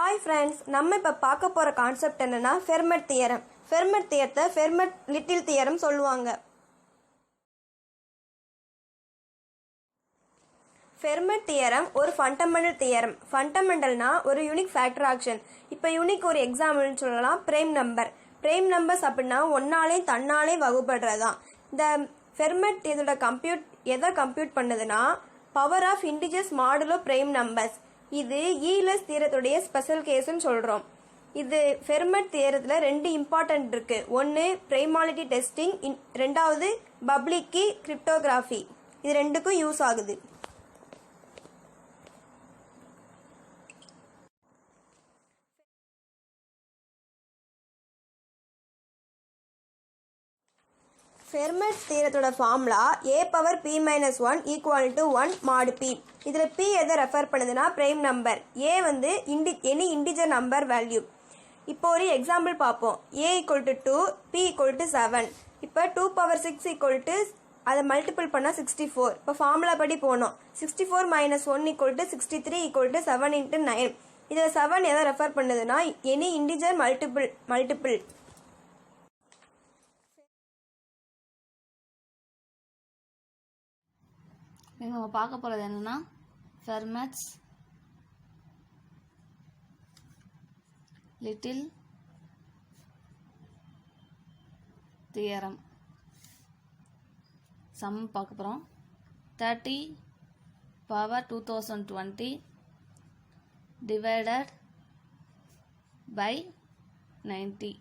Hi friends, நம்ம இப்ப பார்க்க போற கான்செப்ட் என்னன்னா Fermat Theorem. Fermat Theorem Fermat Little Theorem சொல்லுவாங்க. Fermat Theorem ஒரு ஃபண்டமெண்டல் தியரம். ஃபண்டமெண்டல்னா ஒரு யூனிக் ஃபேக்டர் ஆக்ஷன். இப்போ யூனிக் ஒரு எக்ஸாம்பிள்னு சொல்லலாம் பிரைம் நம்பர். பிரைம் நம்பர்ஸ் அப்படின்னா ஒன்னாலே தன்னாலே வகுப்படுறதான். இந்த Fermat இதோட எதை கம்ப்யூட் பண்ணுதுன்னா power of integers modulo prime numbers. இது ஈலஸ் தியரத்துடைய ஸ்பெஷல் கேஸ்ன்னு சொல்றோம். இது ஃபெர்மட் தியரத்துல ரெண்டு இம்பார்ட்டன்ட் இருக்கு. ஒன்னு பிரைமாலிட்டி டெஸ்டிங், ரெண்டாவது பப்ளிக் கீ கிரிப்டோகிராஃபி. இது ரெண்டுக்கும் யூஸ் ஆகுது. ஃபெர்மட் தியரத்தோட ஃபார்முலா a⁻p−1 = 1 mod p. இதில் p எதை ரெஃபர் பண்ணுதுன்னா பிரைம் நம்பர். a வந்து எனி இன்டிஜர் நம்பர் வேல்யூ. இப்போ ஒரு எக்ஸாம்பிள் பார்ப்போம். a = 2, p = 7. இப்போ 2⁶ அதை மல்டிபிள் பண்ணால் 64. இப்போ ஃபார்முலா படி போனோம். 64 - 1 = 63 = 7 × 9. இதில் 7 எதை ரெஃபர் பண்ணுதுன்னா எனி இன்டிஜர் மல்டிபிள். நம்ம பார்க்க போகிறது என்னன்னா ஃபெர்மட்ஸ் லிட்டில் தியரம் சம் பார்க்க போகிறோம். 30 பவர் 2020 டிவைடட் பை 90.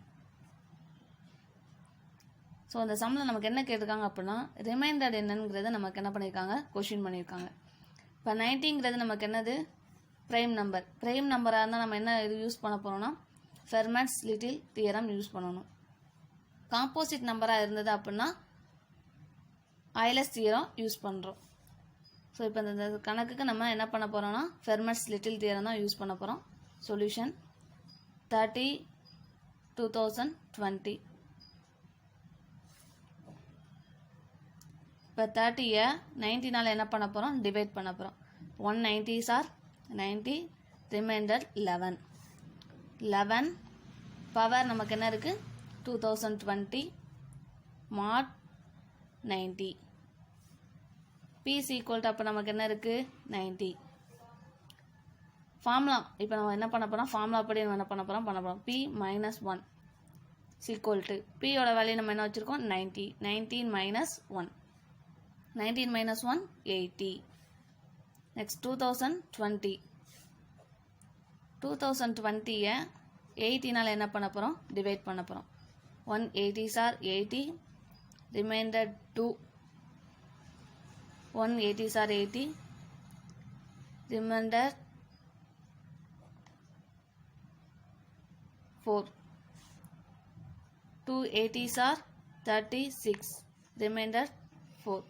ஸோ அந்த சம்மில் நமக்கு என்ன கேட்டிருக்காங்க அப்படின்னா ரிமைண்டர் என்னங்கிறத நமக்கு என்ன பண்ணியிருக்காங்க, கொஷின் பண்ணியிருக்காங்க. இப்போ 90ங்கிறது நமக்கு என்னது, ப்ரைம் நம்பர். ப்ரைம் நம்பராக இருந்தால் நம்ம என்ன இது யூஸ் பண்ண போகிறோம்னா ஃபெர்மட்ஸ் லிட்டில் தியரம் யூஸ் பண்ணணும். காம்போசிட் நம்பராக இருந்தது அப்படின்னா ஐலஸ் தியரம் யூஸ் பண்ணுறோம். ஸோ இப்போ இந்த கணக்குக்கு நம்ம என்ன பண்ண போகிறோம்னா ஃபெர்மட்ஸ் லிட்டில் தியரம் தான் யூஸ் பண்ண போகிறோம். சொல்யூஷன் 30 2020. இப்போ 30யை 90னால் என்ன பண்ண போகிறோம், டிவைட் பண்ண போகிறோம். 190s are 90, reminder 11. 11 பவர் நமக்கு என்ன இருக்குது 2020 mod 90. p = அப்போ நமக்கு என்ன இருக்குது 90. ஃபார்முலா இப்போ நம்ம என்ன பண்ண போகிறோம், ஃபார்முலா படி நம்ம என்ன பண்ண போகிறோம் p-1 = p-யோட வேல்யூ நம்ம என்ன வச்சுருக்கோம் 90. 19 - 1 19 - 1 80. Next 2020. 2020யை 80னால் என்ன பண்ண போகிறோம், டிவைட் பண்ண போகிறோம். 180s are 80, remainder 2. 180s are 80, remainder 4. 280s are 36, remainder 4.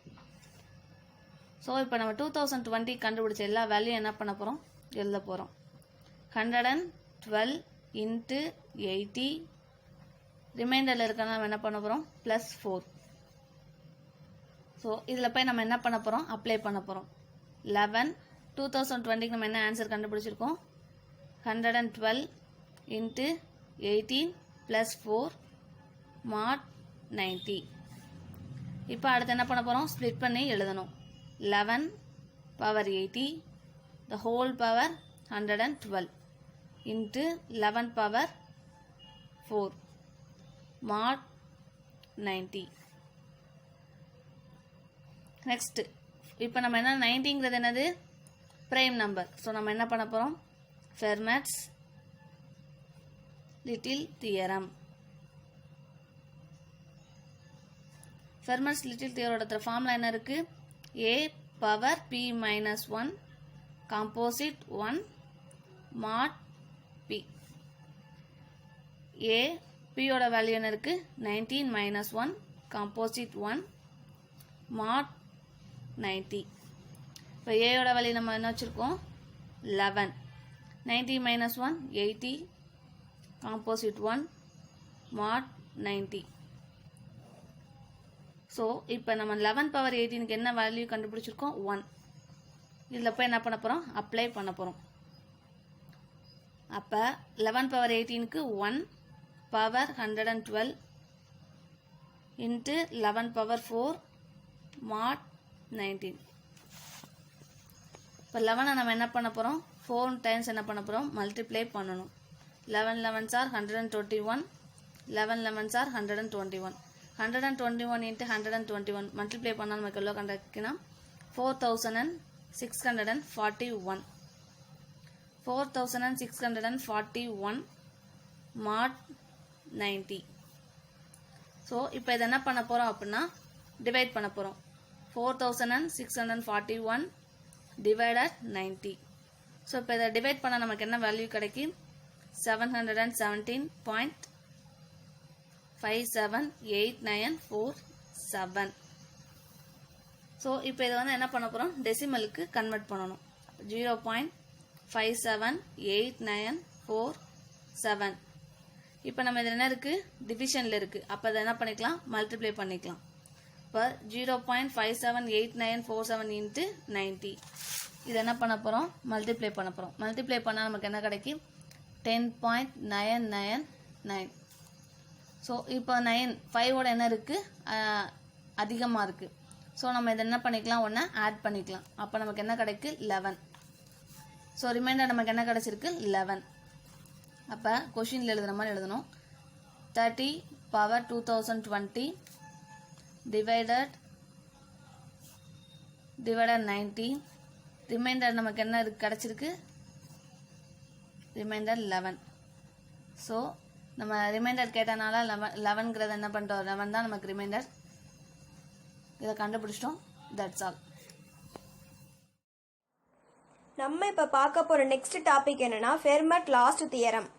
So இப்போ நம்ம 2020 கண்டுபிடிச்ச எல்லா வேல்யூ என்ன பண்ண போகிறோம், எழுத போகிறோம். 112 × 80 ரிமைண்டரில் இருக்கிற நம்ம என்ன பண்ண போகிறோம் +4. ஸோ இதில் போய் நம்ம என்ன பண்ண போகிறோம், அப்ளை பண்ண போகிறோம். 11 2020க்கு நம்ம என்ன ஆன்சர் கண்டுபிடிச்சிருக்கோம், 112 × 18 +4 mod 90. இப்போ அடுத்து என்ன பண்ண போகிறோம், ஸ்ப்ளிட் பண்ணி எழுதணும். 11 power 80 the whole power 112 into 11 power 4 mod 90. Next இப்போ நம்ம என்ன 90ங்கிறது என்னது பிரைம் நம்பர். ஸோ நம்ம என்ன பண்ண போகிறோம் Fermat's little theorem. Fermat's little தியரோட ஃபார்முலா என்ன இருக்குது, a⁻p−1 காம்போசிட் 1 mod p. p-யோட வேல்யூ என்ன இருக்குது 19 - 1 காம்போசிட் 1 mod 90. இப்போ a-யோட வேல்யூ நம்ம என்ன வச்சுருக்கோம் 11. 90 - 1 80 காம்போசிட் 1 mod 90. ஸோ இப்போ நம்ம 11 பவர் 18க்கு என்ன வேல்யூ கண்டுபிடிச்சிருக்கோம் 1. இதில் போய் என்ன பண்ண போகிறோம், அப்ளை பண்ண போகிறோம். அப்போ 11 பவர் 18க்கு 1 பவர் 112 இன்ட்டு 11 பவர் 4 mod 19. இப்போ 11 நம்ம என்ன பண்ண போகிறோம் 4 டைம்ஸ் என்ன பண்ண போகிறோம் மல்டிப்ளை பண்ணணும். 11 11s are 121, 11 11s are 121. 121 into 121 multiply பண்ணால் நமக்கு எவ்வளோ கிடைக்குன்னா 4641. 4641 mod 90. ஸோ இப்போ இதை என்ன பண்ண போகிறோம் அப்படின்னா டிவைட் பண்ண போகிறோம். 4641 divided 90. ஸோ இப்போ இதை டிவைட் பண்ணால் நமக்கு என்ன வேல்யூ கிடைக்கும் 717.578947. ஸோ இப்போ இதை வந்து என்ன பண்ண போகிறோம் டெசிமலுக்கு கன்வெர்ட் பண்ணணும். 0.578947. இப்போ நம்ம இதில் என்ன இருக்குது டிவிஷனில் இருக்குது. அப்போ அதை என்ன பண்ணிக்கலாம் மல்டிப்ளை பண்ணிக்கலாம். இப்போ 0.578947 இன்ட்டு 90 இது என்ன பண்ண போகிறோம் மல்டிப்ளை பண்ண போகிறோம். மல்டிப்ளை பண்ணால் நமக்கு என்ன கிடைக்கும் 10.999. ஸோ இப்போ 5ஓட என்ன இருக்குது அதிகமாக இருக்குது. ஸோ நம்ம இதை என்ன பண்ணிக்கலாம் ஒன்று ஆட் பண்ணிக்கலாம். அப்போ நமக்கு என்ன கிடைக்கு 11. ஸோ ரிமைண்டர் நமக்கு என்ன கிடச்சிருக்கு 11. அப்போ கொஷினில் எழுதுகிற மாதிரி எழுதணும். 30 power 2020 divided 90. ரிமைண்டர் நமக்கு என்ன கிடச்சிருக்கு ரிமைண்டர் 11. ஸோ நம்ம ரிமைண்டர் கேட்டனால 11ங்கிறத என்ன பண்ணிட்டோம் 11 தான் நமக்கு ரிமைண்டர். இதை கண்டுபிடிச்சிட்டோம். That's all. நம்ம இப்போ பார்க்க போகிற நெக்ஸ்ட் டாபிக் என்னன்னா ஃபெர்மட் லாஸ்ட் தியரம்.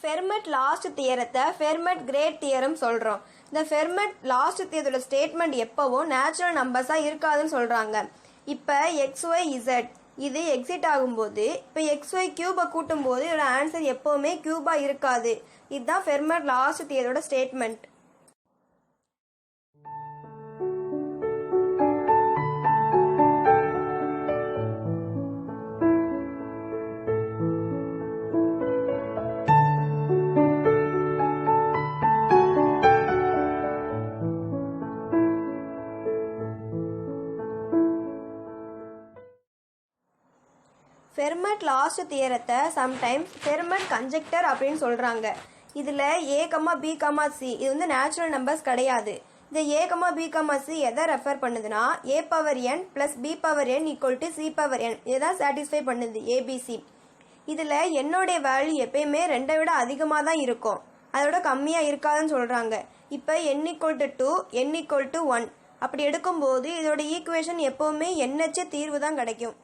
ஃபெர்மட் லாஸ்ட் தியரத்தை ஃபெர்மட் கிரேட் தியரம் சொல்கிறோம். இந்த ஃபெர்மட் லாஸ்ட் தியரத்தோட ஸ்டேட்மெண்ட் எப்போவும் நேச்சுரல் நம்பர்ஸாக இருக்காதுன்னு சொல்கிறாங்க. இப்போ XYZ இது எக்ஸிட் ஆகும்போது இப்போ XY கியூபை கூட்டும்போது இதோட ஆன்சர் எப்போவுமே கியூபாக இருக்காது. இதுதான் ஃபெர்மட் லாஸ்ட் தியரோட ஸ்டேட்மெண்ட். ஃபெர்மட் லாஸ்ட் தியரத்தை சம்டைம்ஸ் ஃபெர்மட் கன்ஜெக்டர் அப்படின்னு சொல்கிறாங்க. இதில் A, B, C இது வந்து நேச்சுரல் நம்பர்ஸ் கிடையாது. இந்த A, B, C எதை ரெஃபர் பண்ணுதுன்னா A⁴n + B⁴n = C⁴n இதுதான் சாட்டிஸ்ஃபை பண்ணுது ABC. இதில் என்னுடைய வேல்யூ எப்பயுமே 2 விட அதிகமாக தான் இருக்கும், அதோட கம்மியாக இருக்காதுன்னு சொல்கிறாங்க. இப்போ n = 2 n = 1 அப்படி எடுக்கும்போது இதோட ஈக்குவேஷன் எப்போவுமே NH தீர்வு தான் கிடைக்கும்.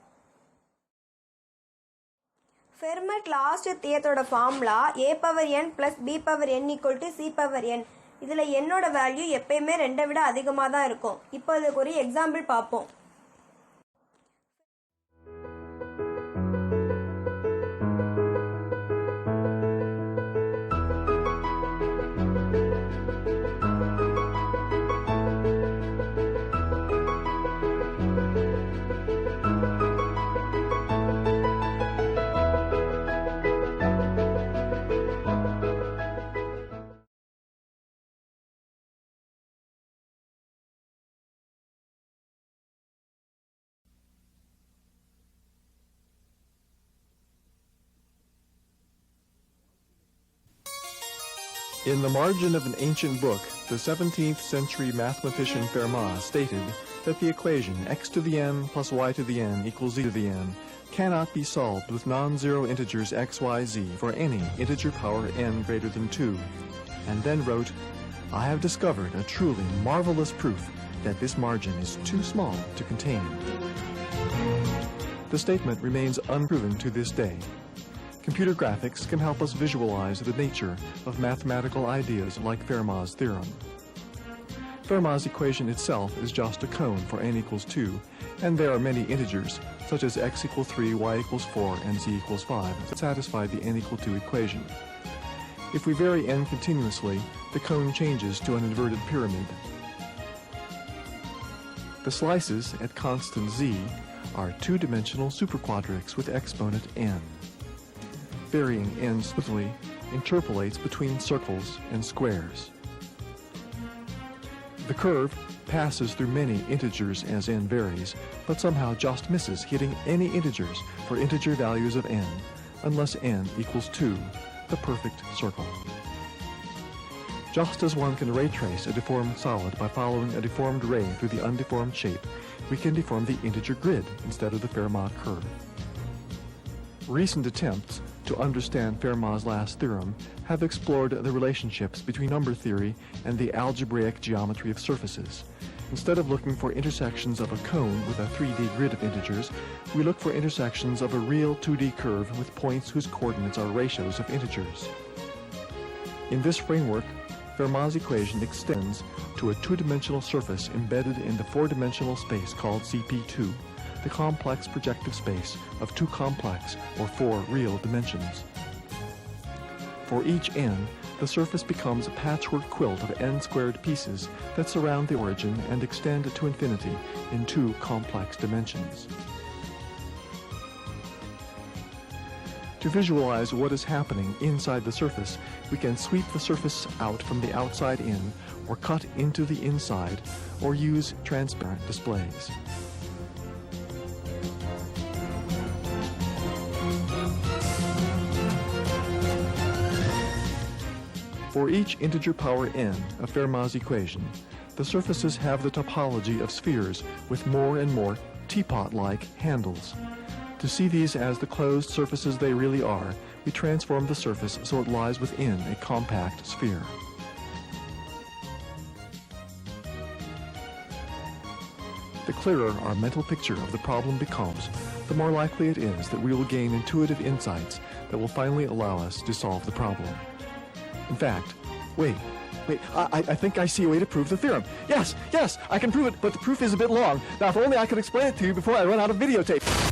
ஃபெர்மட் last தியரத்தோட formula A⁴n + B⁴n = C⁴n. இதில் என்னோட வேல்யூ எப்பயுமே 2 விட அதிகமாக தான் இருக்கும். இப்போ இதுக்கு ஒரு எக்ஸாம்பிள் பார்ப்போம். In the margin of an ancient book, the 17th century mathematician Fermat stated that the equation x to the n plus y to the n equals z to the n cannot be solved with non-zero integers x, y, z for any integer power n greater than 2, and then wrote, "I have discovered a truly marvelous proof that this margin is too small to contain." The statement remains unproven to this day. Computer graphics can help us visualize the nature of mathematical ideas like Fermat's theorem. Fermat's equation itself is just a cone for n equals 2, and there are many integers, such as x equals 3, y equals 4, and z equals 5, that satisfy the n equal 2 equation. If we vary n continuously, the cone changes to an inverted pyramid. The slices at constant z are two-dimensional superquadrics with exponent n. Varying n swiftly interpolates between circles and squares. The curve passes through many integers as n varies, but somehow just misses hitting any integers for integer values of n, unless n equals 2, the perfect circle. Just as one can ray trace a deformed solid by following a deformed ray through the undeformed shape, we can deform the integer grid instead of the Fermat curve. Recent attempts to understand Fermat's last theorem have explored the relationships between number theory and the algebraic geometry of surfaces. Instead of looking for intersections of a cone with a 3D grid of integers, we look for intersections of a real 2D curve with points whose coordinates are ratios of integers. In this framework, Fermat's equation extends to a two-dimensional surface embedded in the four-dimensional space called CP2, the complex projective space of two complex or four real dimensions. For each n, the surface becomes a patchwork quilt of n-squared pieces that surround the origin and extend to infinity in two complex dimensions. To visualize what is happening inside the surface, we can sweep the surface out from the outside in, or cut into the inside, or use transparent displays. For each integer power n of Fermat's equation, the surfaces have the topology of spheres with more and more teapot-like handles. To see these as the closed surfaces they really are, we transform the surface so it lies within a compact sphere. The clearer our mental picture of the problem becomes, the more likely it is that we will gain intuitive insights that will finally allow us to solve the problem. In fact, wait, I think I see a way to prove the theorem. Yes, I can prove it, but the proof is a bit long. Now, if only I could explain it to you before I run out of videotape.